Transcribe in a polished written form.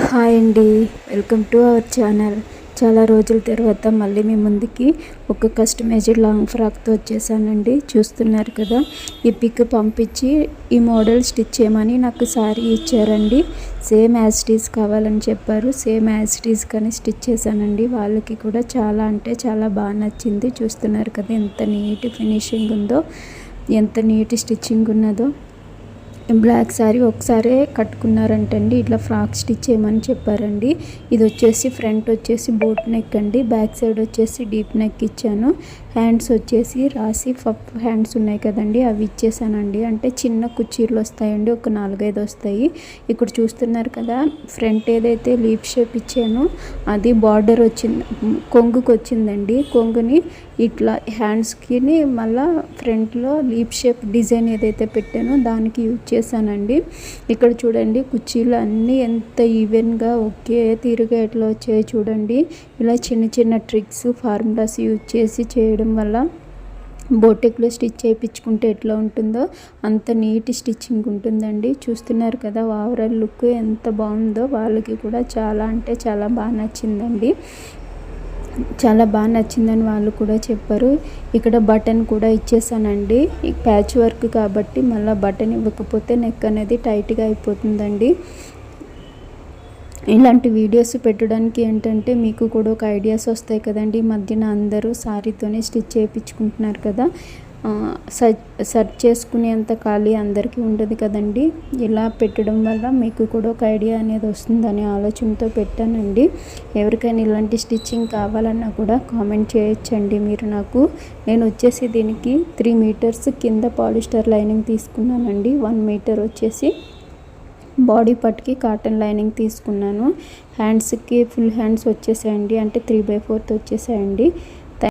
Hi అండి, welcome to our channel. చాలా రోజుల తర్వాత మళ్ళీ మీ ముందుకి ఒక కస్టమైజ్డ్ లాంగ్ ఫ్రాక్తో వచ్చేసానండి. చూస్తున్నారు కదా, ఈ పిక్ పంపించి ఈ మోడల్ స్టిచ్ చేయమని నాకు సారీ ఇచ్చారండి. సేమ్ యాజ్ ఇట్ ఈజ్ కావాలని చెప్పారు. సేమ్ యాజ్ ఇట్ ఈజ్ కానీ స్టిచ్ చేశానండి. వాళ్ళకి కూడా చాలా అంటే చాలా బాగా నచ్చింది. చూస్తున్నారు కదా ఎంత నీట్ ఫినిషింగ్ ఉందో, ఎంత నీట్ స్టిచ్చింగ్ ఉన్నదో. బ్లాక్ శారీ ఒకసారి కట్టుకున్నారంటండి. ఇట్లా ఫ్రాక్ స్టిచ్ చేయమని చెప్పారండి. ఇది వచ్చేసి ఫ్రంట్ వచ్చేసి బోట్ నెక్ అండి, బ్యాక్ సైడ్ వచ్చేసి డీప్ నెక్ ఇచ్చాను. హ్యాండ్స్ వచ్చేసి రాసి ఫప్ హ్యాండ్స్ ఉన్నాయి కదండి, అవి ఇచ్చేసానండి. అంటే చిన్న కుచ్చీలు వస్తాయండి, ఒక 4-5 వస్తాయి. ఇక్కడ చూస్తున్నారు కదా, ఫ్రంట్ ఏదైతే లీప్ షేప్ ఇచ్చానో అది బార్డర్ వచ్చింది, కొంగుకి వచ్చిందండి. కొంగుని ఇట్లా హ్యాండ్స్కి మళ్ళీ ఫ్రంట్లో లీప్ షేప్ డిజైన్ ఏదైతే పెట్టానో దానికి యూజ్ చేశానండి. ఇక్కడ చూడండి, కుర్చీలు అన్నీ ఎంత ఈవెన్గా ఒకే తీరుగా ఎట్లా వచ్చాయో చూడండి. ఇలా చిన్న చిన్న ట్రిక్స్ ఫార్ములాస్ యూజ్ చేసి చేయడం వల్ల బోటెక్లో స్టిచ్ చేయించుకుంటే ఎట్లా ఉంటుందో అంత నీట్ స్టిచ్చింగ్ ఉంటుందండి. చూస్తున్నారు కదా, ఓవరాల్ లుక్ ఎంత బాగుందో. వాళ్ళకి కూడా చాలా అంటే చాలా బాగా నచ్చిందండి. చాలా బాగా నచ్చిందని వాళ్ళు కూడా చెప్పారు. ఇక్కడ బటన్ కూడా ఇచ్చేసానండి. ప్యాచ్ వర్క్ కాబట్టి మళ్ళీ బటన్ ఇవ్వకపోతే నెక్ అనేది టైట్గా అయిపోతుందండి. ఇలాంటి వీడియోస్ పెట్టడానికి ఏంటంటే మీకు కూడా ఒక ఐడియాస్ వస్తాయి కదండి. ఈ మధ్యన అందరూ సారీతోనే స్టిచ్ చేయించుకుంటున్నారు కదా, సెర్చ్ చేసుకునేంత ఖాళీ అందరికీ ఉండదు కదండి. ఇలా పెట్టడం వల్ల మీకు కూడా ఒక ఐడియా అనేది వస్తుందనే ఆలోచనతో పెట్టానండి. ఎవరికైనా ఇలాంటి స్టిచ్చింగ్ కావాలన్నా కూడా కామెంట్ చేయొచ్చండి మీరు నాకు. నేను వచ్చేసి దీనికి 3 మీటర్స్ కింద పాలిస్టర్ లైనింగ్ తీసుకున్నానండి. 1 మీటర్ వచ్చేసి బాడీ పట్కి కాటన్ లైనింగ్ తీసుకున్నాను. హ్యాండ్స్కి ఫుల్ హ్యాండ్స్ వచ్చేసాయండి, అంటే 3/4 వచ్చేసాయండి.